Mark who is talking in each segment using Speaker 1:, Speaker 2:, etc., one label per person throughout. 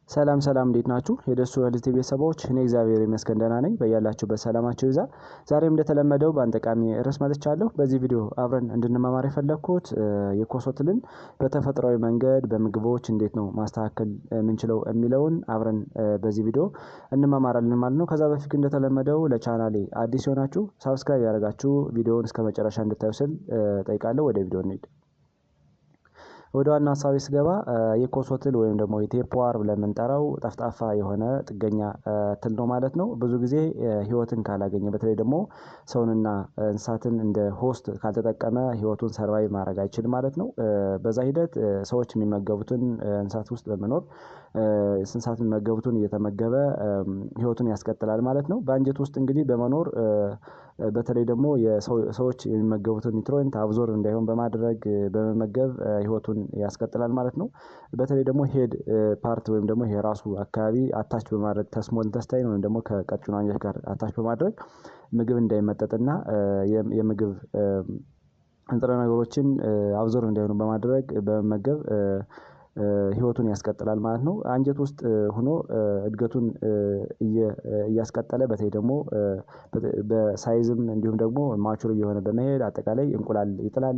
Speaker 1: ሰላም ሰላም እንዴት ናችሁ? የደሱ ሄልዝ ቲቪ ቤተሰቦች እኔ እግዚአብሔር ይመስገን ደህና ነኝ። በያላችሁበት ሰላማችሁ ይብዛ። ዛሬም እንደተለመደው በአንድ ጠቃሚ ርዕስ መጥቻለሁ። በዚህ ቪዲዮ አብረን እንድንማማር የፈለኩት የኮሶትልን በተፈጥሯዊ መንገድ በምግቦች እንዴት ነው ማስተካከል የምንችለው የሚለውን አብረን በዚህ ቪዲዮ እንማማራለን ማለት ነው። ከዛ በፊት እንደተለመደው ለቻናሌ አዲስ ሆናችሁ ሰብስክራይብ ያደርጋችሁ ቪዲዮውን እስከመጨረሻ እንድታዩ ስል ጠይቃለሁ። ወደ ቪዲዮ እንሂድ። ወደ ዋና ሀሳቤ ስገባ የኮሶትል ወይም ደግሞ የቴፖዋር ብለን የምንጠራው ጠፍጣፋ የሆነ ጥገኛ ትል ነው ማለት ነው። ብዙ ጊዜ ህይወትን ካላገኘ በተለይ ደግሞ ሰውንና እንስሳትን እንደ ሆስት ካልተጠቀመ ህይወቱን ሰርቫይቭ ማድረግ አይችልም ማለት ነው። በዛ ሂደት ሰዎች የሚመገቡትን እንስሳት ውስጥ በመኖር እንስሳት የሚመገቡትን እየተመገበ ህይወቱን ያስቀጥላል ማለት ነው። በአንጀት ውስጥ እንግዲህ በመኖር በተለይ ደግሞ ሰዎች የሚመገቡትን ኒውትሪየንት አብዞርብ እንዳይሆን በማድረግ በመመገብ ህይወቱን ያስቀጥላል ማለት ነው። በተለይ ደግሞ ሄድ ፓርት ወይም ደግሞ ይሄ ራሱ አካባቢ አታች በማድረግ ተስሞል ኢንተስታይን ወይም ደግሞ ከቀጭኑ አንጀት ጋር አታች በማድረግ ምግብ እንዳይመጠጥና የምግብ ንጥረ ነገሮችን አብዞርብ እንዳይሆኑ በማድረግ በመመገብ ህይወቱን ያስቀጥላል ማለት ነው። አንጀት ውስጥ ሆኖ እድገቱን እያስቀጠለ በተለይ ደግሞ በሳይዝም እንዲሁም ደግሞ ማቹር እየሆነ በመሄድ አጠቃላይ እንቁላል ይጥላል፣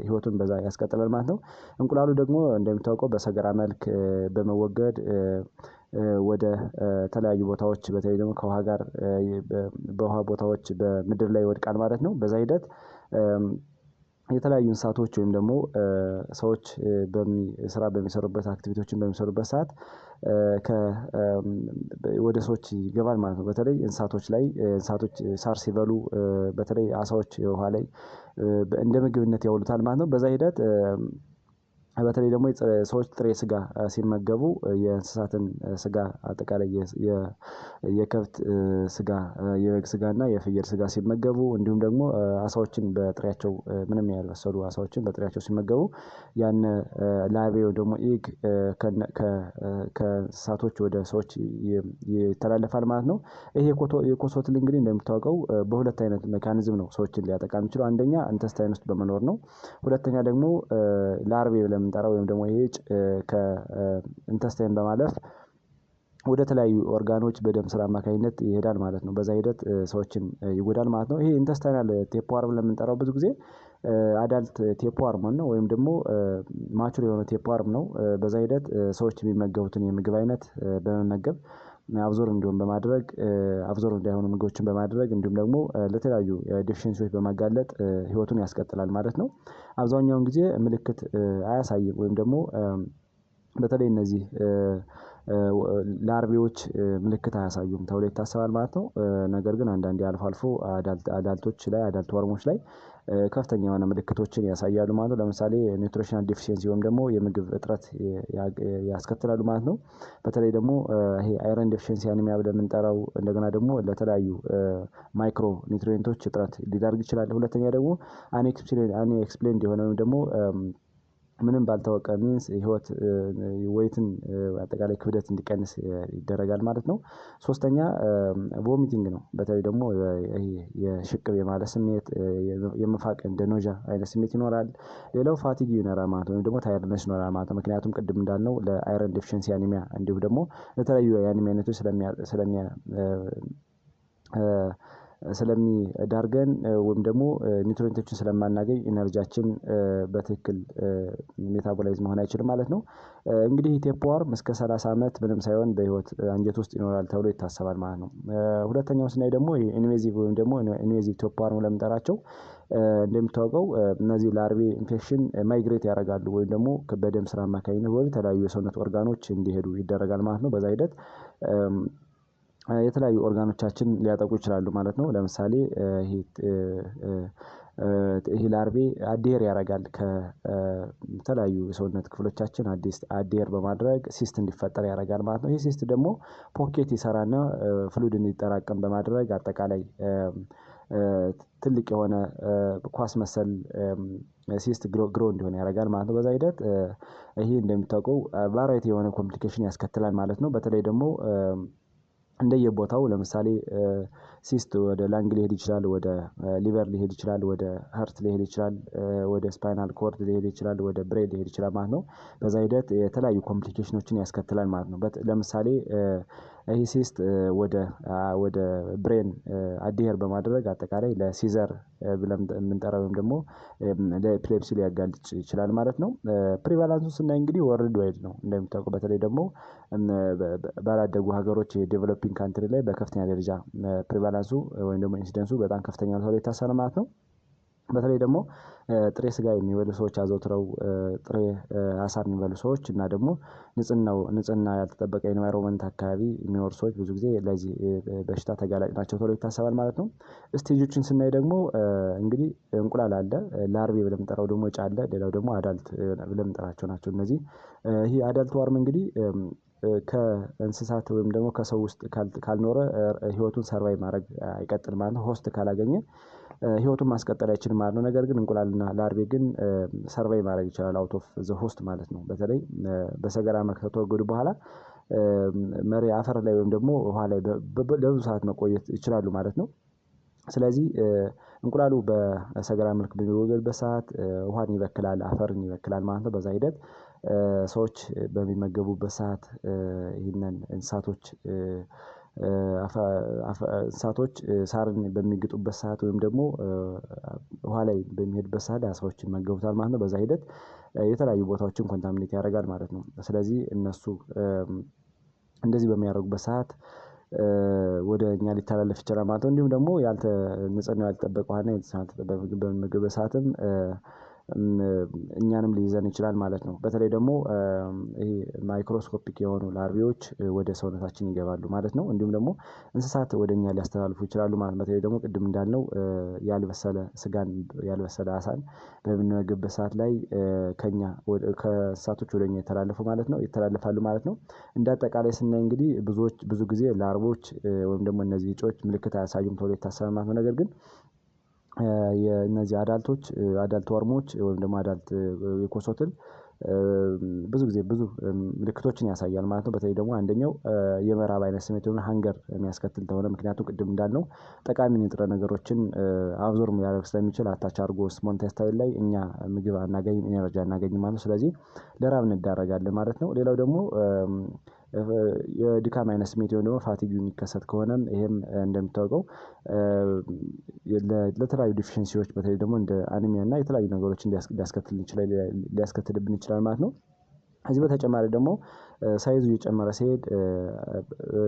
Speaker 1: ህይወቱን በዛ ያስቀጥላል ማለት ነው። እንቁላሉ ደግሞ እንደሚታወቀው በሰገራ መልክ በመወገድ ወደ ተለያዩ ቦታዎች በተለይ ደግሞ ከውሃ ጋር በውሃ ቦታዎች በምድር ላይ ይወድቃል ማለት ነው። በዛ ሂደት የተለያዩ እንስሳቶች ወይም ደግሞ ሰዎች ስራ በሚሰሩበት አክቲቪቲዎችን በሚሰሩበት ሰዓት ወደ ሰዎች ይገባል ማለት ነው። በተለይ እንስሳቶች ላይ እንስሳቶች ሳር ሲበሉ በተለይ አሳዎች ውሃ ላይ እንደ ምግብነት ያውሉታል ማለት ነው። በዛ ሂደት በተለይ ደግሞ ሰዎች ጥሬ ስጋ ሲመገቡ የእንስሳትን ስጋ አጠቃላይ የከብት ስጋ የበግ ስጋ እና የፍየል ስጋ ሲመገቡ እንዲሁም ደግሞ አሳዎችን በጥሬያቸው ምንም ያልበሰሉ አሳዎችን በጥሬያቸው ሲመገቡ ያን ላርቬው ደግሞ ኢግ ከእንስሳቶች ወደ ሰዎች ይተላለፋል ማለት ነው። ይሄ የኮሶትል እንግዲህ እንደሚታወቀው በሁለት አይነት ሜካኒዝም ነው ሰዎችን ሊያጠቃ የሚችለው። አንደኛ ኢንተስታይን ውስጥ በመኖር ነው። ሁለተኛ ደግሞ ላርቬ ብለን የምንጠራው ወይም ደግሞ ይሄ ከኢንተስታይን በማለፍ ወደ ተለያዩ ኦርጋኖች በደም ስር አማካኝነት ይሄዳል ማለት ነው። በዛ ሂደት ሰዎችን ይጎዳል ማለት ነው። ይሄ ኢንተስታይናል ቴፖዋርም ለምንጠራው ብዙ ጊዜ አዳልት ቴፖዋርም ነው ወይም ደግሞ ማቹር የሆነ ቴፖዋርም ነው። በዛ ሂደት ሰዎች የሚመገቡትን የምግብ አይነት በመመገብ አብዞርብ እንዲሆን በማድረግ አብዞርብ እንዳይሆኑ ምግቦችን በማድረግ እንዲሁም ደግሞ ለተለያዩ ዲፊሽንሲዎች በማጋለጥ ህይወቱን ያስቀጥላል ማለት ነው። አብዛኛውን ጊዜ ምልክት አያሳይም ወይም ደግሞ በተለይ እነዚህ ላርቬዎች ምልክት አያሳዩም ተብሎ ይታሰባል ማለት ነው። ነገር ግን አንዳንዴ አልፎ አልፎ አዳልቶች ላይ አዳልት ወርሞች ላይ ከፍተኛ የሆነ ምልክቶችን ያሳያሉ ማለት ነው። ለምሳሌ ኒውትሪሽናል ዲፊሽንሲ ወይም ደግሞ የምግብ እጥረት ያስከትላሉ ማለት ነው። በተለይ ደግሞ ይሄ አይረን ዲፊሽንሲ አኒሚያ ብለን የምንጠራው እንደገና ደግሞ ለተለያዩ ማይክሮ ኒውትሪየንቶች እጥረት ሊዳርግ ይችላል። ሁለተኛ ደግሞ አንኤክስፕሌንድ የሆነ ወይም ደግሞ ምንም ባልታወቀ ሚንስ ህይወት ዌይትን አጠቃላይ ክብደት እንዲቀንስ ይደረጋል ማለት ነው። ሶስተኛ ቮሚቲንግ ነው። በተለይ ደግሞ ይሄ የሽቅብ የማለት ስሜት የመፋቅ እንደ ኖዣ አይነት ስሜት ይኖራል። ሌላው ፋቲግ ይኖራል ማለት ነው ወይም ደግሞ ታየርድነስ ይኖራል ማለት ነው። ምክንያቱም ቅድም እንዳልነው ለአይረን ዲፊሽንሲ አኒሚያ እንዲሁም ደግሞ ለተለያዩ የአኒሚያ አይነቶች ስለሚዳርገን ወይም ደግሞ ኒውትሪየንቶችን ስለማናገኝ ኢነርጂያችን በትክክል ሜታቦላይዝ መሆን አይችልም ማለት ነው። እንግዲህ ቴፖዋርም እስከ 30 አመት ምንም ሳይሆን በህይወት አንጀት ውስጥ ይኖራል ተብሎ ይታሰባል ማለት ነው። ሁለተኛው ስናይ ደግሞ ኢንቬዚቭ ወይም ደግሞ ኢንቬዚቭ ቴፖዋርም ለምንጠራቸው እንደሚታወቀው እነዚህ ላርቬ ኢንፌክሽን ማይግሬት ያደርጋሉ ወይም ደግሞ በደም ስር አማካኝነት ወደ ተለያዩ የሰውነት ኦርጋኖች እንዲሄዱ ይደረጋል ማለት ነው። በዛ ሂደት የተለያዩ ኦርጋኖቻችን ሊያጠቁ ይችላሉ ማለት ነው። ለምሳሌ ይሄ ላርቬ አዴር ያደርጋል ከተለያዩ የሰውነት ክፍሎቻችን አዴር በማድረግ ሲስት እንዲፈጠር ያደርጋል ማለት ነው። ይሄ ሲስት ደግሞ ፖኬት ይሰራና ፍሉድ እንዲጠራቀም በማድረግ አጠቃላይ ትልቅ የሆነ ኳስ መሰል ሲስት ግሮ እንዲሆን ያደርጋል ማለት ነው። በዛ ሂደት ይሄ እንደሚታወቀው ቫራይቲ የሆነ ኮምፕሊኬሽን ያስከትላል ማለት ነው። በተለይ ደግሞ እንደየቦታው ለምሳሌ ሲስት ወደ ላንግ ሊሄድ ይችላል፣ ወደ ሊቨር ሊሄድ ይችላል፣ ወደ ሀርት ሊሄድ ይችላል፣ ወደ ስፓይናል ኮርድ ሊሄድ ይችላል፣ ወደ ብሬን ሊሄድ ይችላል ማለት ነው። በዛ ሂደት የተለያዩ ኮምፕሊኬሽኖችን ያስከትላል ማለት ነው። ለምሳሌ ይህ ሲስት ወደ ብሬን አዲሄር በማድረግ አጠቃላይ ለሲዘር ብለን የምንጠራው ወይም ደግሞ ለኤፒሌፕሲ ሊያጋልጥ ይችላል ማለት ነው። ፕሪቫላንሱ ስናይ እንግዲህ ወርልድ ዋይድ ነው እንደሚታወቀው። በተለይ ደግሞ ባላደጉ ሀገሮች የዴቨሎፒንግ ካንትሪ ላይ በከፍተኛ ደረጃ ፕሪቫላንሱ ወይም ደግሞ ኢንሲደንሱ በጣም ከፍተኛ ነው ተብሎ ይታሰባል ማለት ነው። በተለይ ደግሞ ጥሬ ስጋ የሚበሉ ሰዎች አዘውትረው ጥሬ አሳር የሚበሉ ሰዎች እና ደግሞ ንጽህና ያልተጠበቀ ኤንቫይሮንመንት አካባቢ የሚኖሩ ሰዎች ብዙ ጊዜ ለዚህ በሽታ ተጋላጭ ናቸው ተብሎ ይታሰባል ማለት ነው። ስቴጆችን ስናይ ደግሞ እንግዲህ እንቁላል አለ፣ ላርቬ ብለን የምንጠራው ደግሞ እጫ አለ፣ ሌላው ደግሞ አዳልት ብለን የምንጠራቸው ናቸው እነዚህ። ይህ አዳልት ዋርም እንግዲህ ከእንስሳት ወይም ደግሞ ከሰው ውስጥ ካልኖረ ህይወቱን ሰርቫይቭ ማድረግ አይቀጥልም ማለት ነው። ሆስት ካላገኘ ህይወቱን ማስቀጠል አይችልም ማለት ነው። ነገር ግን እንቁላልና ላርቬ ግን ሰርቫይቭ ማድረግ ይችላል አውት ኦፍ ዘ ሆስት ማለት ነው። በተለይ በሰገራ መልክ ከተወገዱ በኋላ አፈር ላይ ወይም ደግሞ ውሃ ላይ ለብዙ ሰዓት መቆየት ይችላሉ ማለት ነው። ስለዚህ እንቁላሉ በሰገራ መልክ በሚወገድበት ሰዓት ውሃን ይበክላል፣ አፈርን ይበክላል ማለት ነው። በዛ ሂደት ሰዎች በሚመገቡበት ሰዓት ይህንን እንስሳቶች ሳርን በሚግጡበት ሰዓት ወይም ደግሞ ውሃ ላይ በሚሄድበት ሰዓት አሳዎች ይመገቡታል ማለት ነው። በዛ ሂደት የተለያዩ ቦታዎችን ኮንታሚኔት ያደርጋል ማለት ነው። ስለዚህ እነሱ እንደዚህ በሚያደርጉበት ሰዓት ወደ እኛ ሊተላለፍ ይችላል ማለት ነው። እንዲሁም ደግሞ ንጽህናው ያልተጠበቀ ውሃና ያልተጠበቀ ምግብ በምንመገብበት ሰዓትም እኛንም ሊይዘን ይችላል ማለት ነው። በተለይ ደግሞ ይሄ ማይክሮስኮፒክ የሆኑ ላርቬዎች ወደ ሰውነታችን ይገባሉ ማለት ነው። እንዲሁም ደግሞ እንስሳት ወደ እኛ ሊያስተላልፉ ይችላሉ ማለት ነው። በተለይ ደግሞ ቅድም እንዳልነው ያልበሰለ ስጋን ያልበሰለ አሳን በምንመገብበት ሰዓት ላይ ከእንስሳቶች ወደ እኛ ይተላለፋሉ ማለት ነው። እንደ አጠቃላይ ስናይ እንግዲህ ብዙ ጊዜ ላርቮች ወይም ደግሞ እነዚህ እጮች ምልክት አያሳዩም ተብሎ ይታሰባል ማለት ነው። ነገር ግን የእነዚህ አዳልት ወርሞች ወይም ደግሞ አዳልት የኮሶትል ብዙ ጊዜ ብዙ ምልክቶችን ያሳያል ማለት ነው። በተለይ ደግሞ አንደኛው የመራብ አይነት ስሜት የሆነ ሃንገር የሚያስከትል ከሆነ ምክንያቱም ቅድም እንዳልነው ጠቃሚ ንጥረ ነገሮችን አብዞርብ ሊያደርግ ስለሚችል አታች አድርጎ ስሞል ኢንተስታይን ላይ እኛ ምግብ አናገኝም፣ ኢነርጂ አናገኝም ማለት ነው። ስለዚህ ለራብ እንዳረጋለን ማለት ነው። ሌላው ደግሞ የድካም አይነት ስሜት ወይም ደግሞ ፋቲግ የሚከሰት ከሆነም ይሄም እንደሚታወቀው ለተለያዩ ዲፊሽንሲዎች በተለይ ደግሞ እንደ አኒሚያ እና የተለያዩ ነገሮችን ሊያስከትልብን ይችላል ማለት ነው። ከዚህ በተጨማሪ ደግሞ ሳይዙ እየጨመረ ሲሄድ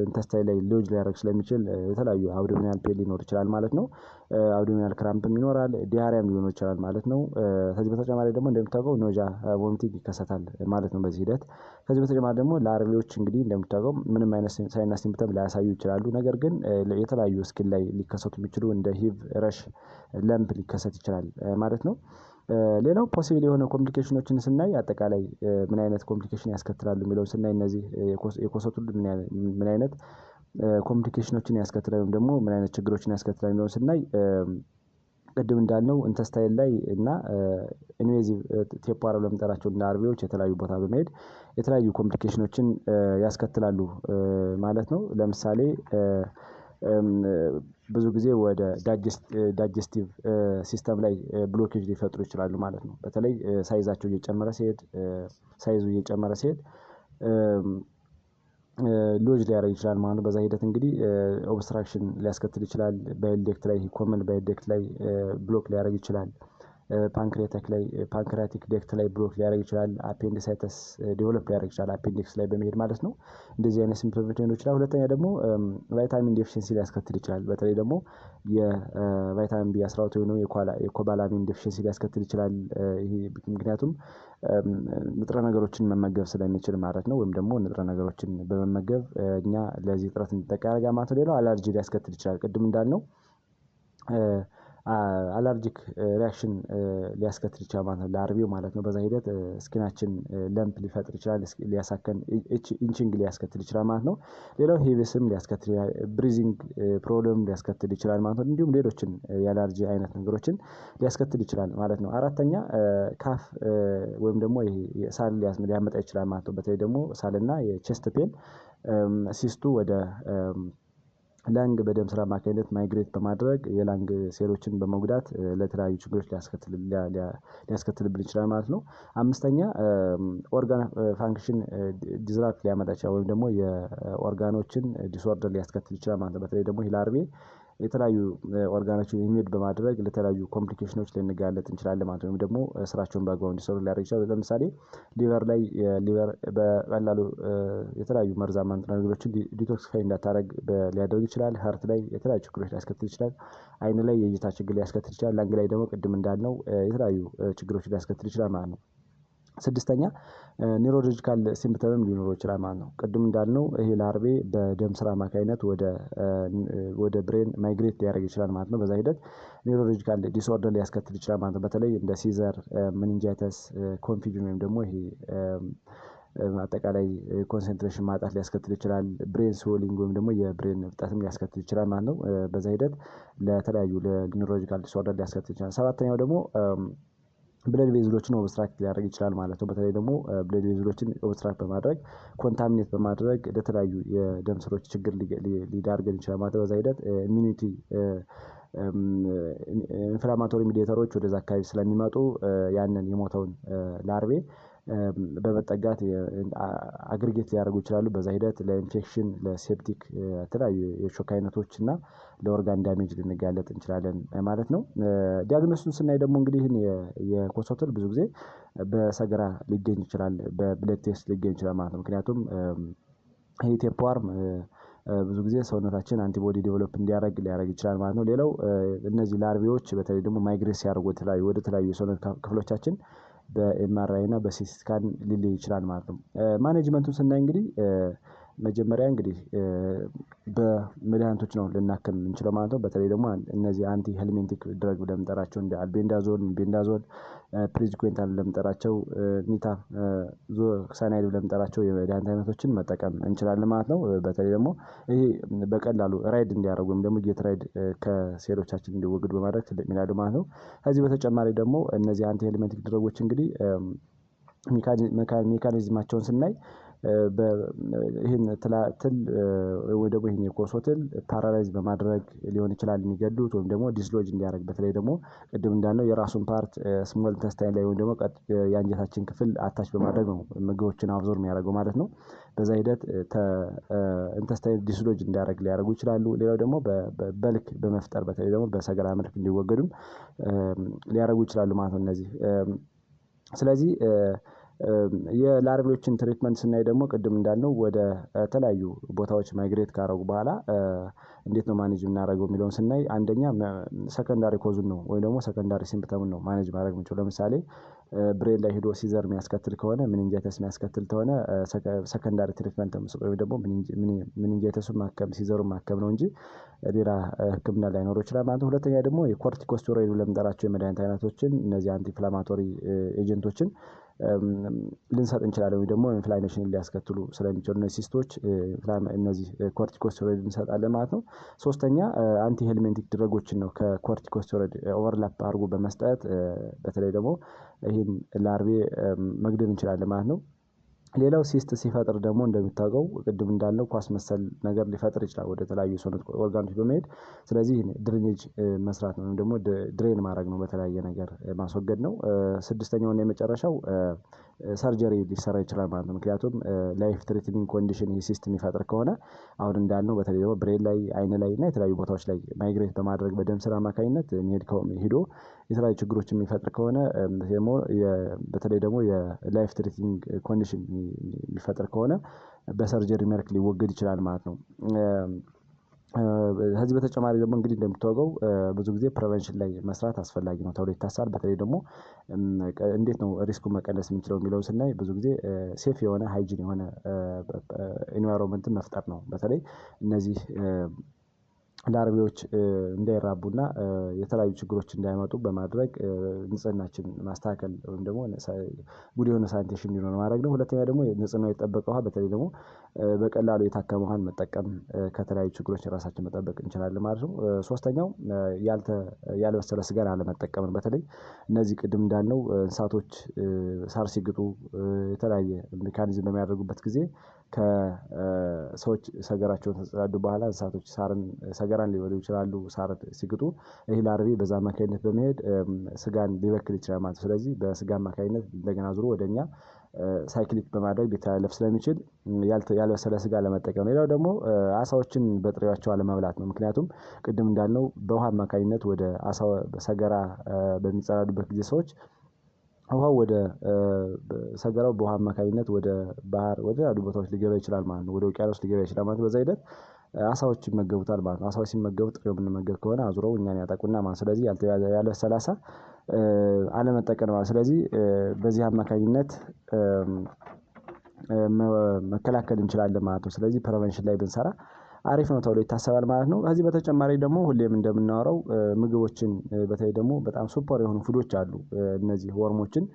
Speaker 1: ኢንተስታይን ላይ ሎጅ ሊያደርግ ስለሚችል የተለያዩ አብዶሚናል ፔን ሊኖር ይችላል ማለት ነው። አብዶሚናል ክራምፕም ይኖራል፣ ዲያሪያም ሊሆን ይችላል ማለት ነው። ከዚህ በተጨማሪ ደግሞ እንደሚታወቀው ኖዣ ቮሚቲንግ ይከሰታል ማለት ነው በዚህ ሂደት። ከዚህ በተጨማሪ ደግሞ ላርቬዎች እንግዲህ እንደሚታወቀው ምንም አይነት ሳይንና ሲምፕተም ላያሳዩ ይችላሉ። ነገር ግን የተለያዩ ስኪን ላይ ሊከሰቱ የሚችሉ እንደ ሂቭ፣ ረሽ፣ ለምፕ ሊከሰት ይችላል ማለት ነው። ሌላው ፖሲብል የሆነ ኮምፕሊኬሽኖችን ስናይ አጠቃላይ ምን አይነት ኮምፕሊኬሽን ያስከትላሉ የሚለውን ስናይ እነዚህ የኮሶቱል ምን አይነት ኮምፕሊኬሽኖችን ያስከትላል ወይም ደግሞ ምን አይነት ችግሮችን ያስከትላል የሚለውን ስናይ ቅድም እንዳልነው ኢንተስታይን ላይ እና ኢንቬዚቭ ቴፖራ ብለን የምንጠራቸው ላርቬዎች የተለያዩ ቦታ በመሄድ የተለያዩ ኮምፕሊኬሽኖችን ያስከትላሉ ማለት ነው። ለምሳሌ ብዙ ጊዜ ወደ ዳይጀስቲቭ ሲስተም ላይ ብሎኬጅ ሊፈጥሩ ይችላሉ ማለት ነው። በተለይ ሳይዙ እየጨመረ ሲሄድ ሎጅ ሊያደርግ ይችላል ማለት ነው። በዛ ሂደት እንግዲህ ኦብስትራክሽን ሊያስከትል ይችላል። ባይል ዴክት ላይ ኮመን ባይል ዴክት ላይ ብሎክ ሊያደርግ ይችላል። ፓንክሪያቲክ ዴክት ላይ ብሎክ ሊያደርግ ይችላል። አፔንዲሳይተስ ዴቨሎፕ ሊያደርግ ይችላል አፔንዲክስ ላይ በመሄድ ማለት ነው። እንደዚህ አይነት ሲምፕቶሞች ሊኖሩ ይችላል። ሁለተኛ ደግሞ ቫይታሚን ዴፊሽንሲ ሊያስከትል ይችላል። በተለይ ደግሞ የቫይታሚን ቢ12 ወይም የኮባላሚን ዴፊሽንሲ ሊያስከትል ይችላል። ይሄ ምክንያቱም ንጥረ ነገሮችን መመገብ ስለሚችል ማለት ነው። ወይም ደግሞ ንጥረ ነገሮችን በመመገብ እኛ ለዚህ እጥረት እንዲጠቃ ያደርጋል ማለት ነው። ሌላው አለርጂ ሊያስከትል ይችላል። ቅድም እንዳልነው አለርጂክ ሪአክሽን ሊያስከትል ይችላል ማለት ነው ለአርቢው ማለት ነው። በዛ ሂደት ስኪናችን ለምፕ ሊፈጥር ይችላል፣ ሊያሳከን ኢንቺንግ ሊያስከትል ይችላል ማለት ነው። ሌላው ሄቪስም ሊያስከትል ብሪዚንግ ፕሮብለም ሊያስከትል ይችላል ማለት ነው። እንዲሁም ሌሎችን የአለርጂ አይነት ነገሮችን ሊያስከትል ይችላል ማለት ነው። አራተኛ ካፍ ወይም ደግሞ ይሄ ሳል ሊያመጣ ይችላል ማለት ነው። በተለይ ደግሞ ሳልና የቼስት ፔን ሲስቱ ወደ ላንግ በደም ስራ አማካኝነት ማይግሬት በማድረግ የላንግ ሴሎችን በመጉዳት ለተለያዩ ችግሮች ሊያስከትልብን ይችላል ማለት ነው። አምስተኛ ኦርጋን ፋንክሽን ዲስራፕት ሊያመጣ ይችላል ወይም ደግሞ የኦርጋኖችን ዲስኦርደር ሊያስከትል ይችላል ማለት ነው። በተለይ ደግሞ ይህ ላርቬ የተለያዩ ኦርጋኖችን ኢንቬድ በማድረግ ለተለያዩ ኮምፕሊኬሽኖች ልንጋለጥ እንችላለን ማለት ነው። ወይም ደግሞ ስራቸውን በአግባቡ እንዲሰሩ ሊያደርግ ይችላል። ለምሳሌ ሊቨር ላይ ሊቨር በቀላሉ የተለያዩ መርዛማ ንጥረ ነገሮችን ዲቶክሲፋይ እንዳታደርግ ሊያደርግ ይችላል። ሀርት ላይ የተለያዩ ችግሮች ሊያስከትል ይችላል። አይን ላይ የእይታ ችግር ሊያስከትል ይችላል። ላንግ ላይ ደግሞ ቅድም እንዳልነው የተለያዩ ችግሮች ሊያስከትል ይችላል ማለት ነው። ስድስተኛ ኒውሮሎጂካል ሲምፕተምም ሊኖረው ይችላል ማለት ነው። ቅድም እንዳልነው ይሄ ላርቬ በደም ስራ አማካኝነት ወደ ብሬን ማይግሬት ሊያደርግ ይችላል ማለት ነው። በዛ ሂደት ኒውሮሎጂካል ዲስኦርደር ሊያስከትል ይችላል ማለት ነው። በተለይ እንደ ሲዘር፣ ሚኒንጃይተስ፣ ኮንፊዥን ወይም ደግሞ ይሄ አጠቃላይ ኮንሰንትሬሽን ማጣት ሊያስከትል ይችላል። ብሬን ስዌሊንግ ወይም ደግሞ የብሬን እብጠትም ሊያስከትል ይችላል ማለት ነው። በዛ ሂደት ለተለያዩ ለኒውሮሎጂካል ዲስኦርደር ሊያስከትል ይችላል። ሰባተኛው ደግሞ ብለድ ቬዝሎችን ኦብስትራክት ሊያደርግ ይችላል ማለት ነው። በተለይ ደግሞ ብለድ ቬዝሎችን ኦብስትራክት በማድረግ ኮንታሚኔት በማድረግ ለተለያዩ የደም ስሮች ችግር ሊዳርገን ይችላል ማለት ነው። በዛ ሂደት ኢሚኒቲ ኢንፍላማቶሪ ሚዲየተሮች ወደዛ አካባቢ ስለሚመጡ ያንን የሞተውን ላርቬ በመጠጋት አግሪጌት ሊያደርጉ ይችላሉ። በዛ ሂደት ለኢንፌክሽን፣ ለሴፕቲክ የተለያዩ የሾክ አይነቶች እና ለኦርጋን ዳሜጅ ልንጋለጥ እንችላለን ማለት ነው። ዲያግኖሱን ስናይ ደግሞ እንግዲህ ይህን የኮሶትል ብዙ ጊዜ በሰገራ ሊገኝ ይችላል፣ በብለድ ቴስት ሊገኝ ይችላል ማለት ነው። ምክንያቱም ይሄ ቴፕዋርም ብዙ ጊዜ ሰውነታችን አንቲቦዲ ዴቨሎፕ ሊያደርግ ይችላል ማለት ነው። ሌላው እነዚህ ላርቬዎች በተለይ ደግሞ ማይግሬት ሲያደርጉ ወደ ተለያዩ የሰውነት ክፍሎቻችን በኤምአርአይ እና በሲቲ ስካን ሊለይ ይችላል ማለት ነው። ማኔጅመንቱን ስናይ እንግዲህ መጀመሪያ እንግዲህ በመድኃኒቶች ነው ልናክም የምንችለው ማለት ነው። በተለይ ደግሞ እነዚህ አንቲ ሄልሚንቲክ ድረግ ብለን የምንጠራቸው እንደ አልቤንዳዞል፣ ቤንዳዞል፣ ፕሪዝኩዌንታል ብለን የምንጠራቸው ኒታዞሳናይድ ብለን የምንጠራቸው የመድኃኒት አይነቶችን መጠቀም እንችላለን ማለት ነው። በተለይ ደግሞ ይሄ በቀላሉ ራይድ እንዲያደርጉ ወይም ደግሞ ጌት ራይድ ከሴሎቻችን እንዲወግዱ በማድረግ ትልቅ ሚና አለው ማለት ነው። ከዚህ በተጨማሪ ደግሞ እነዚህ አንቲ ሄልሚንቲክ ድረጎች እንግዲህ ሜካኒዝማቸውን ስናይ ይህን ትል ወይ ደግሞ ይህን የኮሶ ትል ፓራላይዝ በማድረግ ሊሆን ይችላል የሚገሉት፣ ወይም ደግሞ ዲስሎጅ እንዲያደርግ በተለይ ደግሞ ቅድም እንዳልነው የራሱን ፓርት ስሞል ኢንተስታይን ላይ ወይም ደግሞ የአንጀታችን ክፍል አታች በማድረግ ነው ምግቦችን አብዞር የሚያደርገው ማለት ነው። በዛ ሂደት ኢንተስታይን ዲስሎጅ እንዲያደርግ ሊያደርጉ ይችላሉ። ሌላው ደግሞ በልክ በመፍጠር በተለይ ደግሞ በሰገራ መልክ እንዲወገዱም ሊያደርጉ ይችላሉ ማለት ነው እነዚህ። ስለዚህ የላርቬዎችን ትሪትመንት ስናይ ደግሞ ቅድም እንዳልነው ወደ ተለያዩ ቦታዎች ማይግሬት ካደረጉ በኋላ እንዴት ነው ማኔጅ የምናደርገው የሚለውን ስናይ አንደኛ ሰከንዳሪ ኮዙን ነው ወይም ደግሞ ሰከንዳሪ ሲምፕተሙን ነው ማኔጅ ማድረግ የምንችለው። ለምሳሌ ብሬን ላይ ሂዶ ሲዘር የሚያስከትል ከሆነ ሚኒንጃይተስ የሚያስከትል ከሆነ ሰከንዳሪ ትሪትመንት ወይም ደግሞ ሚኒንጃይተሱን ማከም ሲዘሩን ማከም ነው እንጂ ሌላ ሕክምና ላይኖረው ይችላል ማለት ነው። ሁለተኛ ደግሞ የኮርቲኮስቴሮይድ ብለን የምንጠራቸው የመድኃኒት አይነቶችን እነዚህ አንቲ ኢንፍላማቶሪ ኤጀንቶችን ልንሰጥ እንችላለን ወይም ደግሞ ኢንፍላሜሽን ሊያስከትሉ ስለሚችሉ እነዚህ ሲስቶች እነዚህ ኮርቲኮስቴሮይድ እንሰጣለን ማለት ነው። ሶስተኛ አንቲ ሄልሜንቲክ ድረጎችን ነው ከኮርቲኮስቴሮይድ ኦቨርላፕ አድርጎ በመስጠት በተለይ ደግሞ ይህን ላርቬ መግደል እንችላለን ማለት ነው። ሌላው ሲስት ሲፈጥር ደግሞ እንደሚታወቀው ቅድም እንዳልነው ኳስ መሰል ነገር ሊፈጥር ይችላል ወደ ተለያዩ ሰውነት ኦርጋኖች በመሄድ ስለዚህ ድሬኔጅ መስራት ነው ወይም ደግሞ ድሬን ማድረግ ነው፣ በተለያየ ነገር ማስወገድ ነው። ስድስተኛውና የመጨረሻው ሰርጀሪ ሊሰራ ይችላል ማለት ነው። ምክንያቱም ላይፍ ትሪትኒንግ ኮንዲሽን ይህ ሲስት የሚፈጥር ከሆነ አሁን እንዳልነው በተለይ ደግሞ ብሬን ላይ፣ አይን ላይ እና የተለያዩ ቦታዎች ላይ ማይግሬት በማድረግ በደም ስር አማካኝነት ሄዶ የተለያዩ ችግሮች የሚፈጥር ከሆነ በተለይ ደግሞ የላይፍ ትሪትኒንግ ኮንዲሽን የሚፈጥር ከሆነ በሰርጀሪ መልክ ሊወገድ ይችላል ማለት ነው። ከዚህ በተጨማሪ ደግሞ እንግዲህ እንደምታወቀው ብዙ ጊዜ ፕሪቨንሽን ላይ መስራት አስፈላጊ ነው ተብሎ ይታሰባል። በተለይ ደግሞ እንዴት ነው ሪስኩን መቀነስ የምንችለው የሚለውን ስናይ ብዙ ጊዜ ሴፍ የሆነ ሃይጂን የሆነ ኢንቫይሮንመንትን መፍጠር ነው። በተለይ እነዚህ ለአርቢዎች እንዳይራቡና የተለያዩ ችግሮች እንዳይመጡ በማድረግ ንጽህናችን ማስተካከል ወይም ደግሞ ጉድ የሆነ ሳኒቴሽን እንዲኖር ማድረግ ነው። ሁለተኛ ደግሞ ንጽህናው የጠበቀ ውሃ በተለይ ደግሞ በቀላሉ የታከመ ውሃን መጠቀም ከተለያዩ ችግሮች ራሳችን መጠበቅ እንችላለን ማለት ነው። ሶስተኛው ያልበሰለ ስጋን አለመጠቀም ነው። በተለይ እነዚህ ቅድም እንዳልነው እንስሳቶች ሳር ሲግጡ የተለያየ ሜካኒዝም በሚያደርጉበት ጊዜ ከሰዎች ሰገራቸውን ከጸዱ በኋላ እንስሳቶች ሰገራን ሊበሉ ይችላሉ። ሳር ሲግጡ ይህ ለአርቢ በዛ አማካኝነት በመሄድ ስጋን ሊበክል ይችላል ማለት ነው። ስለዚህ በስጋ አማካኝነት እንደገና ዙሮ ወደኛ ሳይክሊክ በማድረግ ሊተላለፍ ስለሚችል ያልበሰለ ስጋ ለመጠቀም ነው። ሌላው ደግሞ አሳዎችን በጥሬያቸው አለመብላት ነው። ምክንያቱም ቅድም እንዳልነው በውሃ አማካኝነት ወደ አሳው ሰገራ በሚጸዳዱበት ጊዜ ሰዎች ውሃው ወደ ሰገራው በውሃ አማካኝነት ወደ ባህር ወደ ሌላ ቦታዎች ሊገባ ይችላል ማለት ነው። ወደ ውቅያኖስ ሊገባ ይችላል ማለት ነው። በዛ ሂደት አሳዎች ይመገቡታል ማለት ነው። አሳዎች ሲመገቡ ጥሬው የምንመገብ ከሆነ አዙረው እኛን ያጠቁና ማለት ስለዚህ ያልበሰለ አሳ አለመጠቀም ማለት ስለዚህ በዚህ አማካኝነት መከላከል እንችላለን ማለት ነው። ስለዚህ ፕሪቨንሽን ላይ ብንሰራ አሪፍ ነው ተብሎ ይታሰባል ማለት ነው። ከዚህ በተጨማሪ ደግሞ ሁሌም እንደምናወራው ምግቦችን በተለይ ደግሞ በጣም ሱፐር የሆኑ ፉዶች አሉ። እነዚህ ወርሞችን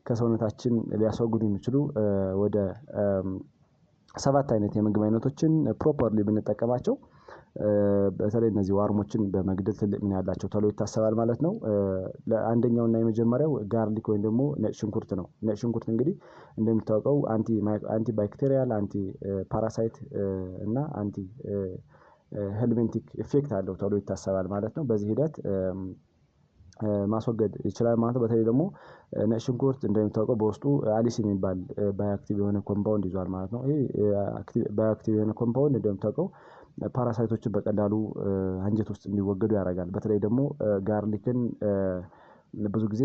Speaker 1: ከሰውነታችን ሊያስወግዱ የሚችሉ ወደ 7 አይነት የምግብ አይነቶችን ፕሮፐርሊ ብንጠቀማቸው በተለይ እነዚህ ዋርሞችን በመግደል ትልቅ ሚና ያላቸው ተብሎ ይታሰባል ማለት ነው። ለአንደኛው እና የመጀመሪያው ጋርሊክ ወይም ደግሞ ነጭ ሽንኩርት ነው። ነጭ ሽንኩርት እንግዲህ እንደሚታወቀው አንቲ ባክቴሪያል፣ አንቲ ፓራሳይት እና አንቲ ሄልሚንቲክ ኢፌክት አለው ተብሎ ይታሰባል ማለት ነው። በዚህ ሂደት ማስወገድ ይችላል ማለት ነው። በተለይ ደግሞ ነጭ ሽንኩርት እንደሚታወቀው በውስጡ አሊሲን የሚባል ባዮአክቲቭ የሆነ ኮምፓውንድ ይዟል ማለት ነው። ይሄ ባዮአክቲቭ የሆነ ኮምፓውንድ እንደሚታወቀው ፓራሳይቶችን በቀላሉ አንጀት ውስጥ እንዲወገዱ ያደርጋል። በተለይ ደግሞ ጋርሊክን ብዙ ጊዜ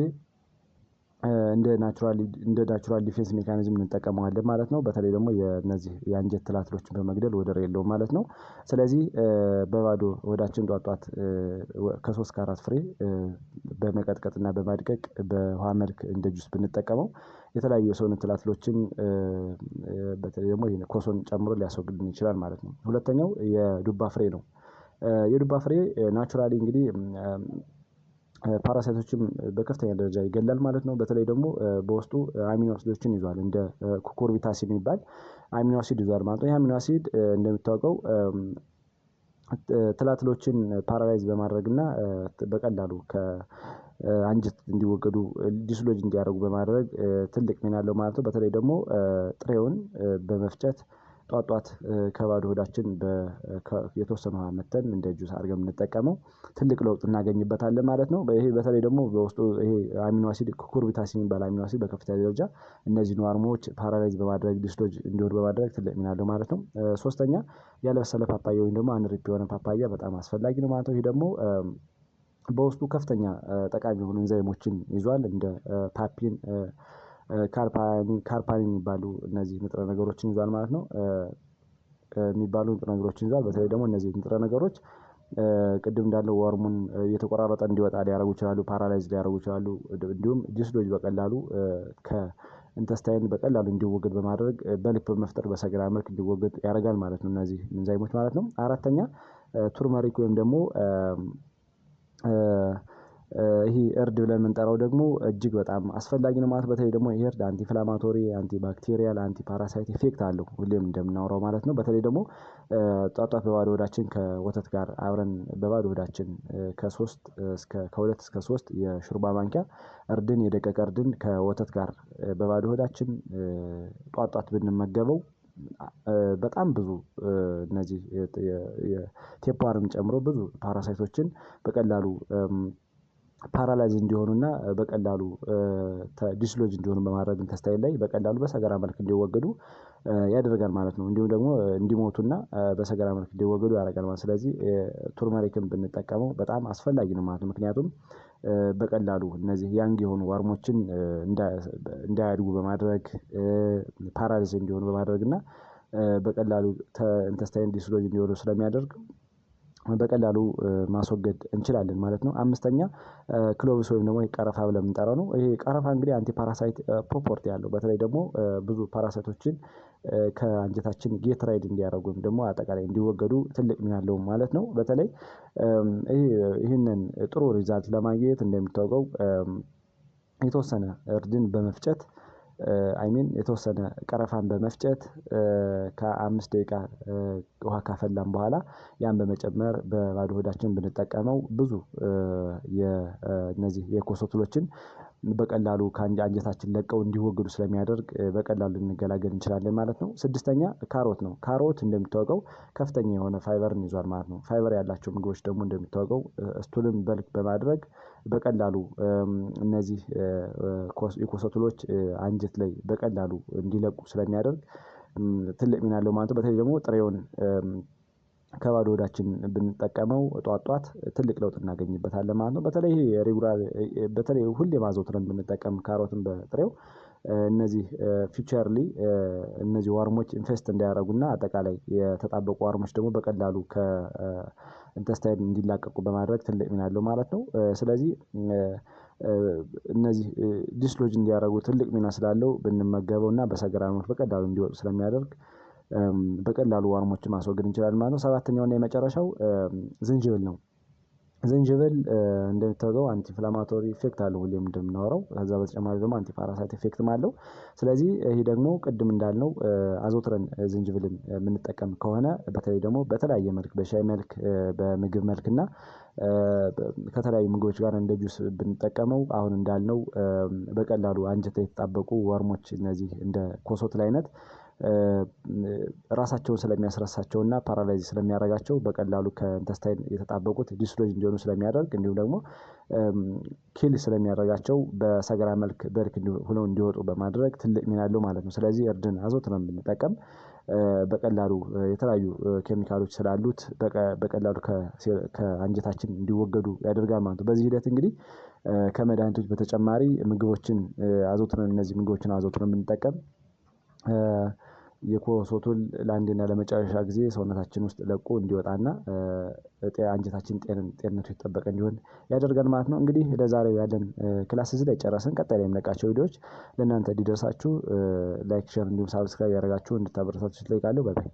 Speaker 1: እንደ ናቹራል ዲፌንስ ሜካኒዝም እንጠቀመዋለን ማለት ነው። በተለይ ደግሞ የነዚህ የአንጀት ትላትሎችን በመግደል ወደር የለውም ማለት ነው። ስለዚህ በባዶ ሆዳችን ጧት ከ3 ከ4 ፍሬ በመቀጥቀጥና በማድቀቅ በውሃ መልክ እንደ ጁስ ብንጠቀመው የተለያዩ የሰውነት ትላትሎችን በተለይ ደግሞ ኮሶን ጨምሮ ሊያስወግድልን ይችላል ማለት ነው። ሁለተኛው የዱባ ፍሬ ነው። የዱባ ፍሬ ናቹራሊ እንግዲህ ፓራሳይቶችም በከፍተኛ ደረጃ ይገላል ማለት ነው። በተለይ ደግሞ በውስጡ አሚኖ አሲዶችን ይዟል። እንደ ኩኩርቢታሲን የሚባል አሚኖ አሲድ ይዟል ማለት ነው። ይህ አሚኖ አሲድ እንደሚታወቀው ትላትሎችን ፓራላይዝ በማድረግ እና በቀላሉ ከአንጀት እንዲወገዱ ዲስሎጅ እንዲያደርጉ በማድረግ ትልቅ ሚና አለው ማለት ነው። በተለይ ደግሞ ጥሬውን በመፍጨት ጧት ከባዶ ሆዳችን የተወሰነ ውሃ መተን እንደ ጁስ አድርገን የምንጠቀመው ትልቅ ለውጥ እናገኝበታለን ማለት ነው። ይሄ በተለይ ደግሞ በውስጡ ይሄ አሚኖ አሲድ ኩኩርቢታሲን የሚባል አሚኖ አሲድ በከፍተኛ ደረጃ እነዚህን ዋርሞች ፓራላይዝ በማድረግ ዲስሎጅ እንዲወዱ በማድረግ ትልቅ ሚና አለው ማለት ነው። ሶስተኛ ያልበሰለ ፓፓያ ወይም ደግሞ አንሪፕ የሆነ ፓፓያ በጣም አስፈላጊ ነው ማለት ነው። ይሄ ደግሞ በውስጡ ከፍተኛ ጠቃሚ የሆኑ ኢንዛይሞችን ይዟል። እንደ ፓፒን፣ ካርፓኒን የሚባሉ እነዚህ ንጥረ ነገሮችን ይዟል ማለት ነው። የሚባሉ ንጥረ ነገሮችን ይዟል። በተለይ ደግሞ እነዚህ ንጥረ ነገሮች ቅድም እንዳለው ወርሙን እየተቆራረጠ እንዲወጣ ሊያደርጉ ይችላሉ፣ ፓራላይዝ ሊያደርጉ ይችላሉ። እንዲሁም ዲስሎጅ በቀላሉ ከኢንተስታይን በቀላሉ እንዲወገድ በማድረግ በልክ በመፍጠር በሰገራ መልክ እንዲወገድ ያደርጋል ማለት ነው። እነዚህ ኢንዛይሞች ማለት ነው። አራተኛ ቱርመሪክ ወይም ደግሞ ይሄ እርድ ብለን የምንጠራው ደግሞ እጅግ በጣም አስፈላጊ ነው ማለት በተለይ ደግሞ ይሄ እርድ አንቲ ኢንፍላማቶሪ፣ አንቲ ባክቴሪያል፣ አንቲ ፓራሳይት ኢፌክት አለው ሁሌም እንደምናወራው ማለት ነው። በተለይ ደግሞ ጧት በባዶ ሆዳችን ከወተት ጋር አብረን በባዶ ሆዳችን ከ2 እስከ 3 የሾርባ ማንኪያ እርድን የደቀቀ እርድን ከወተት ጋር በባዶ ሆዳችን ጧት ብንመገበው በጣም ብዙ እነዚህ የቴፕዋርም ጨምሮ ብዙ ፓራሳይቶችን በቀላሉ ፓራላይዝ እንዲሆኑና በቀላሉ ዲስሎጅ እንዲሆኑ በማድረግ ኢንተስታይን ላይ በቀላሉ በሰገራ መልክ እንዲወገዱ ያደርጋል ማለት ነው። እንዲሁም ደግሞ እንዲሞቱና በሰገራ መልክ እንዲወገዱ ያደርጋል ማለት ነው። ስለዚህ ቱርመሪክን ብንጠቀመው በጣም አስፈላጊ ነው ማለት ነው። ምክንያቱም በቀላሉ እነዚህ ያንግ የሆኑ ዋርሞችን እንዳያድጉ በማድረግ ፓራላይዝ እንዲሆኑ በማድረግ እና በቀላሉ ኢንተስታይን ዲስሎጅ እንዲሆኑ ስለሚያደርግ በቀላሉ ማስወገድ እንችላለን ማለት ነው። አምስተኛ ክሎቭስ ወይም ደግሞ ቀረፋ ብለን የምንጠራው ነው። ይሄ ቀረፋ እንግዲህ አንቲ ፓራሳይት ፕሮፐርቲ ያለው በተለይ ደግሞ ብዙ ፓራሳይቶችን ከአንጀታችን ጌት ራይድ እንዲያደርጉ ወይም ደግሞ አጠቃላይ እንዲወገዱ ትልቅ ሚና አለው ማለት ነው። በተለይ ይህንን ጥሩ ሪዛልት ለማግኘት እንደሚታወቀው የተወሰነ እርድን በመፍጨት አይሚን የተወሰነ ቀረፋን በመፍጨት ከ5 ደቂቃ ውሃ ካፈላን በኋላ ያን በመጨመር በባዶ ሆዳችን ብንጠቀመው ብዙ የነዚህ የኮሶትሎችን በቀላሉ ከአንጀታችን ለቀው እንዲወገዱ ስለሚያደርግ በቀላሉ ልንገላገል እንችላለን ማለት ነው። ስድስተኛ ካሮት ነው። ካሮት እንደሚታወቀው ከፍተኛ የሆነ ፋይበርን ይዟል ማለት ነው። ፋይበር ያላቸው ምግቦች ደግሞ እንደሚታወቀው ስቱልን በልክ በማድረግ በቀላሉ እነዚህ የኮሶትሎች አንጀት ላይ በቀላሉ እንዲለቁ ስለሚያደርግ ትልቅ ሚና አለው ማለት ነው። በተለይ ደግሞ ጥሬውን ከባዶ ሆዳችን ብንጠቀመው ጧት ትልቅ ለውጥ እናገኝበታለን ማለት ነው። በተለይ ሬጉላር በተለይ ሁሌ ማዘውትረን ብንጠቀም ካሮትን በጥሬው እነዚህ ፊቸርሊ እነዚህ ዋርሞች ኢንፌስት እንዳያደርጉና አጠቃላይ የተጣበቁ ዋርሞች ደግሞ በቀላሉ ከኢንተስታይን እንዲላቀቁ በማድረግ ትልቅ ሚና አለው ማለት ነው። ስለዚህ እነዚህ ዲስሎጅ እንዲያደርጉ ትልቅ ሚና ስላለው ብንመገበውና በሰገራ መልክ በቀላሉ እንዲወጡ ስለሚያደርግ በቀላሉ ዋርሞችን ማስወገድ እንችላለን ማለት ነው። ሰባተኛው እና የመጨረሻው ዝንጅብል ነው። ዝንጅብል እንደሚታወቀው አንቲ ኢንፍላማቶሪ ኢፌክት አለው ሁሌም እንደምናወራው ከዛ በተጨማሪ ደግሞ አንቲ ፓራሳይት ኢፌክትም አለው። ስለዚህ ይሄ ደግሞ ቅድም እንዳልነው አዘውትረን ዝንጅብልን የምንጠቀም ከሆነ በተለይ ደግሞ በተለያየ መልክ በሻይ መልክ በምግብ መልክ እና ከተለያዩ ምግቦች ጋር እንደ ጁስ ብንጠቀመው አሁን እንዳልነው በቀላሉ አንጀት ላይ የተጣበቁ ወርሞች እነዚህ እንደ ኮሶትል አይነት ራሳቸውን ስለሚያስረሳቸውና ፓራላይዝ ስለሚያደርጋቸው በቀላሉ ከኢንተስታይን የተጣበቁት ዲስሎጅ እንዲሆኑ ስለሚያደርግ እንዲሁም ደግሞ ኪል ስለሚያደርጋቸው በሰገራ መልክ በልክ ሆነው እንዲወጡ በማድረግ ትልቅ ሚና አለው ማለት ነው። ስለዚህ እርድን አዘውትረን ብንጠቀም በቀላሉ የተለያዩ ኬሚካሎች ስላሉት በቀላሉ ከአንጀታችን እንዲወገዱ ያደርጋል ማለት ነው። በዚህ ሂደት እንግዲህ ከመድኃኒቶች በተጨማሪ ምግቦችን አዘውትረን እነዚህ ምግቦችን አዘውትረን ብንጠቀም የኮሶቱል ለአንዴና ለመጨረሻ ጊዜ ሰውነታችን ውስጥ ለቆ እንዲወጣና አንጀታችን ጤንነቱ የተጠበቀ እንዲሆን ያደርጋል ማለት ነው። እንግዲህ ለዛሬው ያለን ክላስ እዚህ ላይ ጨረስን። ቀጣይ ላይ የምንለቃቸው ቪዲዮዎች ለእናንተ እንዲደርሳችሁ ላይክ፣ ሼር እንዲሁም ሳብስክራይብ ያደርጋችሁ እንድታበረታቱ እጠይቃለሁ። ባይ ባይ።